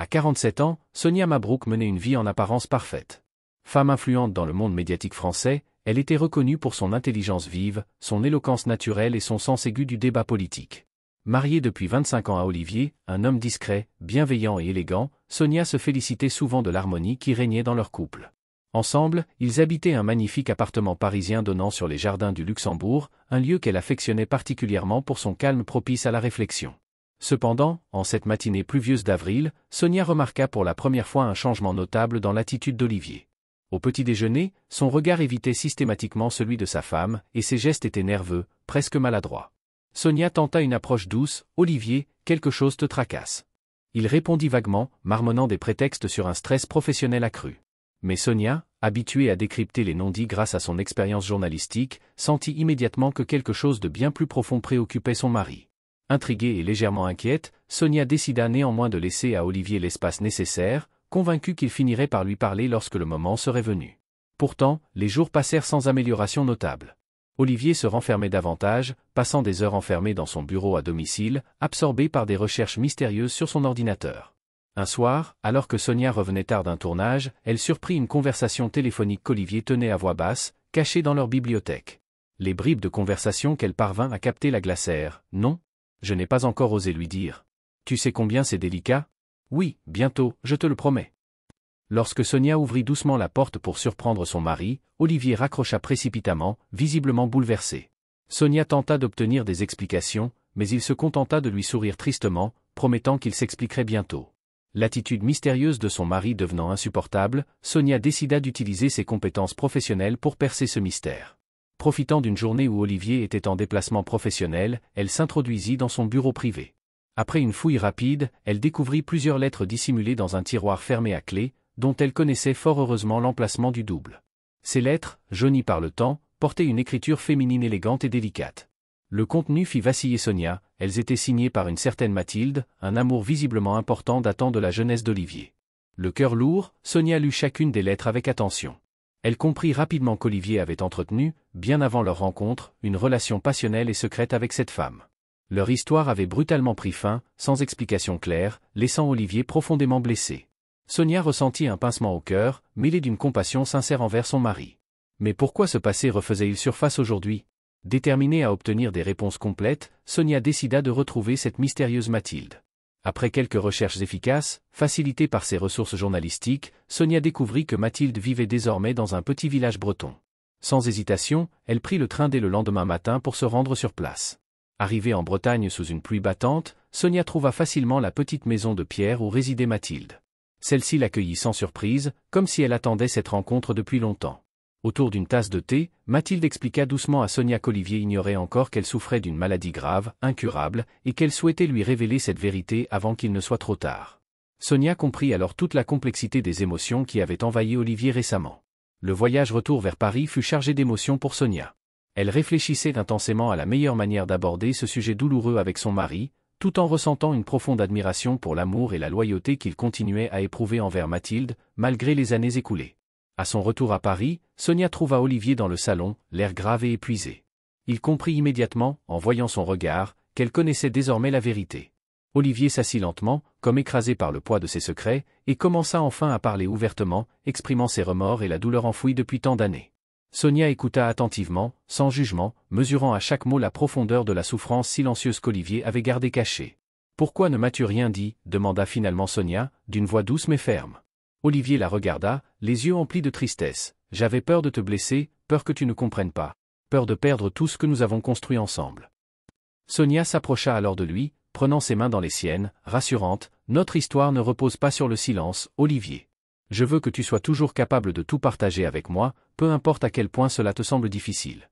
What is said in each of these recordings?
À 47 ans, Sonia Mabrouk menait une vie en apparence parfaite. Femme influente dans le monde médiatique français, elle était reconnue pour son intelligence vive, son éloquence naturelle et son sens aigu du débat politique. Mariée depuis 25 ans à Olivier, un homme discret, bienveillant et élégant, Sonia se félicitait souvent de l'harmonie qui régnait dans leur couple. Ensemble, ils habitaient un magnifique appartement parisien donnant sur les jardins du Luxembourg, un lieu qu'elle affectionnait particulièrement pour son calme propice à la réflexion. Cependant, en cette matinée pluvieuse d'avril, Sonia remarqua pour la première fois un changement notable dans l'attitude d'Olivier. Au petit déjeuner, son regard évitait systématiquement celui de sa femme, et ses gestes étaient nerveux, presque maladroits. Sonia tenta une approche douce. « Olivier, quelque chose te tracasse. » Il répondit vaguement, marmonnant des prétextes sur un stress professionnel accru. Mais Sonia, habituée à décrypter les non-dits grâce à son expérience journalistique, sentit immédiatement que quelque chose de bien plus profond préoccupait son mari. Intriguée et légèrement inquiète, Sonia décida néanmoins de laisser à Olivier l'espace nécessaire, convaincue qu'il finirait par lui parler lorsque le moment serait venu. Pourtant, les jours passèrent sans amélioration notable. Olivier se renfermait davantage, passant des heures enfermé dans son bureau à domicile, absorbé par des recherches mystérieuses sur son ordinateur. Un soir, alors que Sonia revenait tard d'un tournage, elle surprit une conversation téléphonique qu'Olivier tenait à voix basse, cachée dans leur bibliothèque. Les bribes de conversation qu'elle parvint à capter la glacèrent. « Non, je n'ai pas encore osé lui dire. Tu sais combien c'est délicat ? Oui, bientôt, je te le promets. » Lorsque Sonia ouvrit doucement la porte pour surprendre son mari, Olivier raccrocha précipitamment, visiblement bouleversé. Sonia tenta d'obtenir des explications, mais il se contenta de lui sourire tristement, promettant qu'il s'expliquerait bientôt. L'attitude mystérieuse de son mari devenant insupportable, Sonia décida d'utiliser ses compétences professionnelles pour percer ce mystère. Profitant d'une journée où Olivier était en déplacement professionnel, elle s'introduisit dans son bureau privé. Après une fouille rapide, elle découvrit plusieurs lettres dissimulées dans un tiroir fermé à clé, dont elle connaissait fort heureusement l'emplacement du double. Ces lettres, jaunies par le temps, portaient une écriture féminine élégante et délicate. Le contenu fit vaciller Sonia, elles étaient signées par une certaine Mathilde, un amour visiblement important datant de la jeunesse d'Olivier. Le cœur lourd, Sonia lut chacune des lettres avec attention. Elle comprit rapidement qu'Olivier avait entretenu, bien avant leur rencontre, une relation passionnelle et secrète avec cette femme. Leur histoire avait brutalement pris fin, sans explication claire, laissant Olivier profondément blessé. Sonia ressentit un pincement au cœur, mêlé d'une compassion sincère envers son mari. Mais pourquoi ce passé refaisait-il surface aujourd'hui ? Déterminée à obtenir des réponses complètes, Sonia décida de retrouver cette mystérieuse Mathilde. Après quelques recherches efficaces, facilitées par ses ressources journalistiques, Sonia découvrit que Mathilde vivait désormais dans un petit village breton. Sans hésitation, elle prit le train dès le lendemain matin pour se rendre sur place. Arrivée en Bretagne sous une pluie battante, Sonia trouva facilement la petite maison de pierre où résidait Mathilde. Celle-ci l'accueillit sans surprise, comme si elle attendait cette rencontre depuis longtemps. Autour d'une tasse de thé, Mathilde expliqua doucement à Sonia qu'Olivier ignorait encore qu'elle souffrait d'une maladie grave, incurable, et qu'elle souhaitait lui révéler cette vérité avant qu'il ne soit trop tard. Sonia comprit alors toute la complexité des émotions qui avaient envahi Olivier récemment. Le voyage retour vers Paris fut chargé d'émotions pour Sonia. Elle réfléchissait intensément à la meilleure manière d'aborder ce sujet douloureux avec son mari, tout en ressentant une profonde admiration pour l'amour et la loyauté qu'il continuait à éprouver envers Mathilde, malgré les années écoulées. À son retour à Paris, Sonia trouva Olivier dans le salon, l'air grave et épuisé. Il comprit immédiatement, en voyant son regard, qu'elle connaissait désormais la vérité. Olivier s'assit lentement, comme écrasé par le poids de ses secrets, et commença enfin à parler ouvertement, exprimant ses remords et la douleur enfouie depuis tant d'années. Sonia écouta attentivement, sans jugement, mesurant à chaque mot la profondeur de la souffrance silencieuse qu'Olivier avait gardée cachée. « Pourquoi ne m'as-tu rien dit ?» demanda finalement Sonia, d'une voix douce mais ferme. Olivier la regarda, les yeux emplis de tristesse. « J'avais peur de te blesser, peur que tu ne comprennes pas, peur de perdre tout ce que nous avons construit ensemble. » Sonia s'approcha alors de lui, prenant ses mains dans les siennes, rassurante. « Notre histoire ne repose pas sur le silence, Olivier. Je veux que tu sois toujours capable de tout partager avec moi, peu importe à quel point cela te semble difficile. »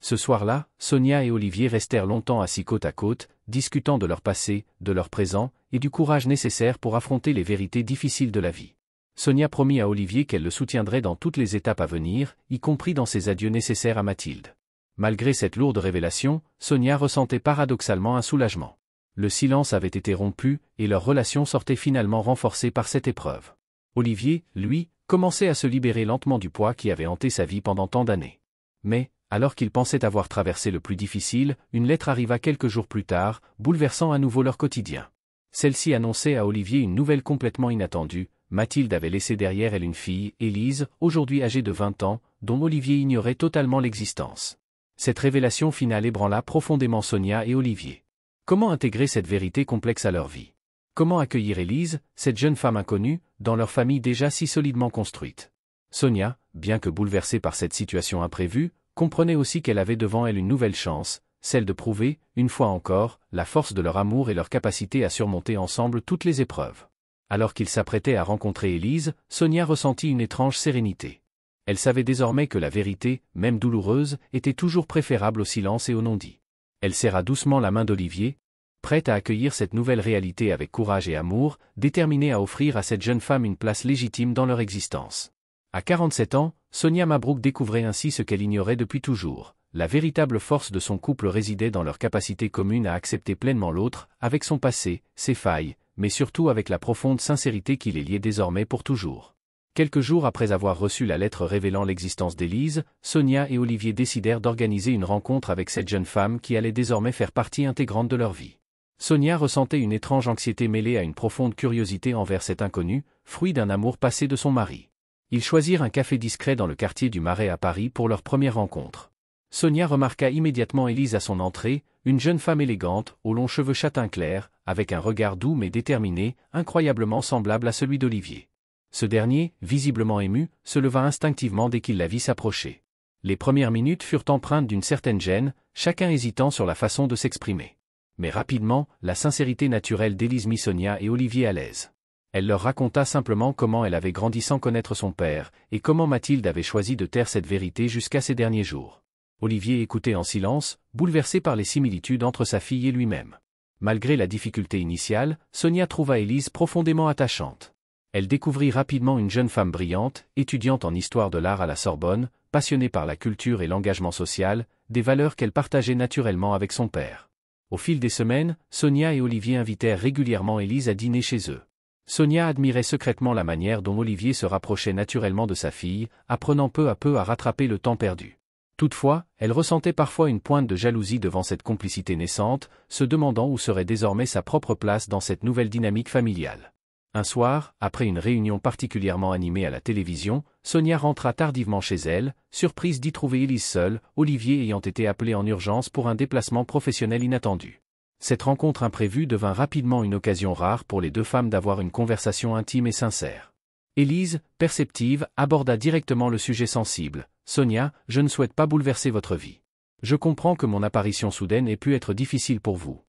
Ce soir-là, Sonia et Olivier restèrent longtemps assis côte à côte, discutant de leur passé, de leur présent, et du courage nécessaire pour affronter les vérités difficiles de la vie. Sonia promit à Olivier qu'elle le soutiendrait dans toutes les étapes à venir, y compris dans ses adieux nécessaires à Mathilde. Malgré cette lourde révélation, Sonia ressentait paradoxalement un soulagement. Le silence avait été rompu, et leur relation sortait finalement renforcée par cette épreuve. Olivier, lui, commençait à se libérer lentement du poids qui avait hanté sa vie pendant tant d'années. Mais, alors qu'il pensait avoir traversé le plus difficile, une lettre arriva quelques jours plus tard, bouleversant à nouveau leur quotidien. Celle-ci annonçait à Olivier une nouvelle complètement inattendue. Mathilde avait laissé derrière elle une fille, Élise, aujourd'hui âgée de 20 ans, dont Olivier ignorait totalement l'existence. Cette révélation finale ébranla profondément Sonia et Olivier. Comment intégrer cette vérité complexe à leur vie? Comment accueillir Élise, cette jeune femme inconnue, dans leur famille déjà si solidement construite? Sonia, bien que bouleversée par cette situation imprévue, comprenait aussi qu'elle avait devant elle une nouvelle chance, celle de prouver, une fois encore, la force de leur amour et leur capacité à surmonter ensemble toutes les épreuves. Alors qu'ils s'apprêtaient à rencontrer Élise, Sonia ressentit une étrange sérénité. Elle savait désormais que la vérité, même douloureuse, était toujours préférable au silence et au non-dit. Elle serra doucement la main d'Olivier, prête à accueillir cette nouvelle réalité avec courage et amour, déterminée à offrir à cette jeune femme une place légitime dans leur existence. À 47 ans, Sonia Mabrouk découvrait ainsi ce qu'elle ignorait depuis toujours. La véritable force de son couple résidait dans leur capacité commune à accepter pleinement l'autre, avec son passé, ses failles, mais surtout avec la profonde sincérité qui les liait désormais pour toujours. Quelques jours après avoir reçu la lettre révélant l'existence d'Élise, Sonia et Olivier décidèrent d'organiser une rencontre avec cette jeune femme qui allait désormais faire partie intégrante de leur vie. Sonia ressentait une étrange anxiété mêlée à une profonde curiosité envers cet inconnu, fruit d'un amour passé de son mari. Ils choisirent un café discret dans le quartier du Marais à Paris pour leur première rencontre. Sonia remarqua immédiatement Élise à son entrée, une jeune femme élégante, aux longs cheveux châtain clair, avec un regard doux mais déterminé, incroyablement semblable à celui d'Olivier. Ce dernier, visiblement ému, se leva instinctivement dès qu'il la vit s'approcher. Les premières minutes furent empreintes d'une certaine gêne, chacun hésitant sur la façon de s'exprimer. Mais rapidement, la sincérité naturelle d'Élise mit Sonia et Olivier à l'aise. Elle leur raconta simplement comment elle avait grandi sans connaître son père, et comment Mathilde avait choisi de taire cette vérité jusqu'à ses derniers jours. Olivier écoutait en silence, bouleversé par les similitudes entre sa fille et lui-même. Malgré la difficulté initiale, Sonia trouva Élise profondément attachante. Elle découvrit rapidement une jeune femme brillante, étudiante en histoire de l'art à la Sorbonne, passionnée par la culture et l'engagement social, des valeurs qu'elle partageait naturellement avec son père. Au fil des semaines, Sonia et Olivier invitèrent régulièrement Élise à dîner chez eux. Sonia admirait secrètement la manière dont Olivier se rapprochait naturellement de sa fille, apprenant peu à peu à rattraper le temps perdu. Toutefois, elle ressentait parfois une pointe de jalousie devant cette complicité naissante, se demandant où serait désormais sa propre place dans cette nouvelle dynamique familiale. Un soir, après une réunion particulièrement animée à la télévision, Sonia rentra tardivement chez elle, surprise d'y trouver Élise seule, Olivier ayant été appelé en urgence pour un déplacement professionnel inattendu. Cette rencontre imprévue devint rapidement une occasion rare pour les deux femmes d'avoir une conversation intime et sincère. Élise, perceptive, aborda directement le sujet sensible. « Sonia, je ne souhaite pas bouleverser votre vie. Je comprends que mon apparition soudaine ait pu être difficile pour vous. »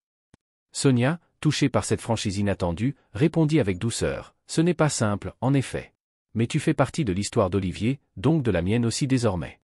Sonia, touchée par cette franchise inattendue, répondit avec douceur. « Ce n'est pas simple, en effet. Mais tu fais partie de l'histoire d'Olivier, donc de la mienne aussi désormais. »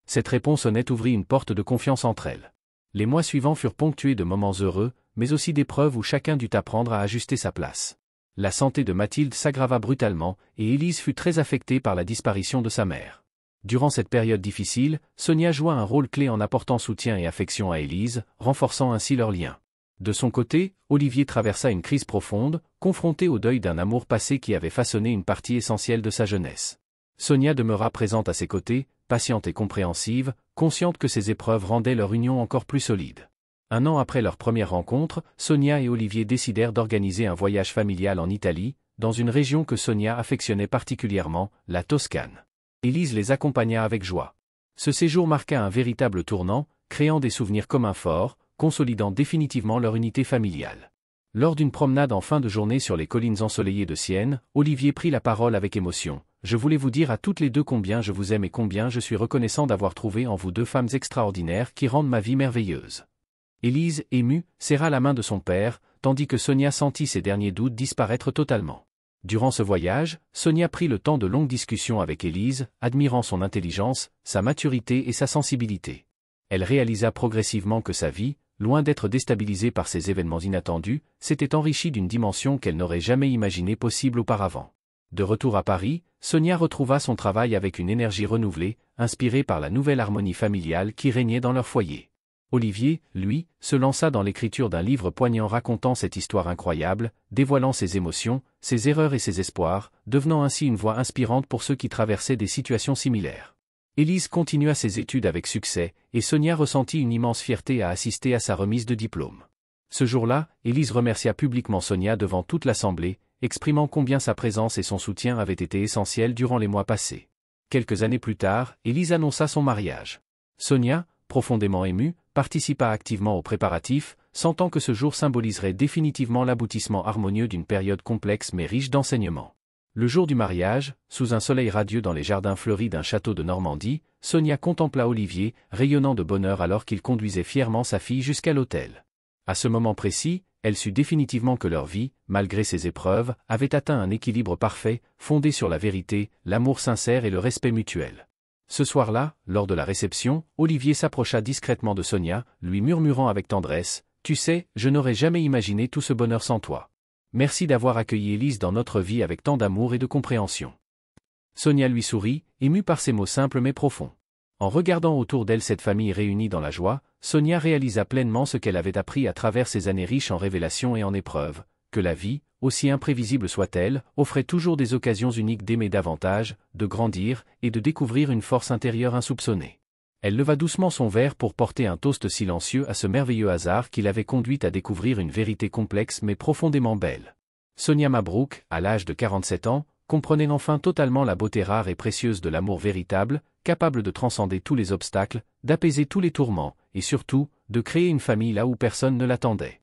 Cette réponse honnête ouvrit une porte de confiance entre elles. Les mois suivants furent ponctués de moments heureux, mais aussi d'épreuves où chacun dut apprendre à ajuster sa place. La santé de Mathilde s'aggrava brutalement, et Élise fut très affectée par la disparition de sa mère. Durant cette période difficile, Sonia joua un rôle clé en apportant soutien et affection à Élise, renforçant ainsi leur lien. De son côté, Olivier traversa une crise profonde, confronté au deuil d'un amour passé qui avait façonné une partie essentielle de sa jeunesse. Sonia demeura présente à ses côtés, patiente et compréhensive, consciente que ces épreuves rendaient leur union encore plus solide. Un an après leur première rencontre, Sonia et Olivier décidèrent d'organiser un voyage familial en Italie, dans une région que Sonia affectionnait particulièrement, la Toscane. Élise les accompagna avec joie. Ce séjour marqua un véritable tournant, créant des souvenirs communs forts, consolidant définitivement leur unité familiale. Lors d'une promenade en fin de journée sur les collines ensoleillées de Sienne, Olivier prit la parole avec émotion. « Je voulais vous dire à toutes les deux combien je vous aime et combien je suis reconnaissant d'avoir trouvé en vous deux femmes extraordinaires qui rendent ma vie merveilleuse. » Élise, émue, serra la main de son père, tandis que Sonia sentit ses derniers doutes disparaître totalement. Durant ce voyage, Sonia prit le temps de longues discussions avec Élise, admirant son intelligence, sa maturité et sa sensibilité. Elle réalisa progressivement que sa vie, loin d'être déstabilisée par ces événements inattendus, s'était enrichie d'une dimension qu'elle n'aurait jamais imaginée possible auparavant. De retour à Paris, Sonia retrouva son travail avec une énergie renouvelée, inspirée par la nouvelle harmonie familiale qui régnait dans leur foyer. Olivier, lui, se lança dans l'écriture d'un livre poignant racontant cette histoire incroyable, dévoilant ses émotions, ses erreurs et ses espoirs, devenant ainsi une voix inspirante pour ceux qui traversaient des situations similaires. Élise continua ses études avec succès, et Sonia ressentit une immense fierté à assister à sa remise de diplôme. Ce jour-là, Élise remercia publiquement Sonia devant toute l'assemblée, exprimant combien sa présence et son soutien avaient été essentiels durant les mois passés. Quelques années plus tard, Élise annonça son mariage. Sonia, profondément émue, participa activement aux préparatifs, sentant que ce jour symboliserait définitivement l'aboutissement harmonieux d'une période complexe mais riche d'enseignements. Le jour du mariage, sous un soleil radieux dans les jardins fleuris d'un château de Normandie, Sonia contempla Olivier, rayonnant de bonheur alors qu'il conduisait fièrement sa fille jusqu'à l'autel. À ce moment précis, elle sut définitivement que leur vie, malgré ses épreuves, avait atteint un équilibre parfait, fondé sur la vérité, l'amour sincère et le respect mutuel. Ce soir-là, lors de la réception, Olivier s'approcha discrètement de Sonia, lui murmurant avec tendresse, « Tu sais, je n'aurais jamais imaginé tout ce bonheur sans toi. Merci d'avoir accueilli Élise dans notre vie avec tant d'amour et de compréhension. » Sonia lui sourit, émue par ces mots simples mais profonds. En regardant autour d'elle cette famille réunie dans la joie, Sonia réalisa pleinement ce qu'elle avait appris à travers ces années riches en révélations et en épreuves, que la vie, aussi imprévisible soit-elle, offrait toujours des occasions uniques d'aimer davantage, de grandir et de découvrir une force intérieure insoupçonnée. Elle leva doucement son verre pour porter un toast silencieux à ce merveilleux hasard qui l'avait conduite à découvrir une vérité complexe mais profondément belle. Sonia Mabrouk, à l'âge de 47 ans, comprenait enfin totalement la beauté rare et précieuse de l'amour véritable, capable de transcender tous les obstacles, d'apaiser tous les tourments, et surtout, de créer une famille là où personne ne l'attendait.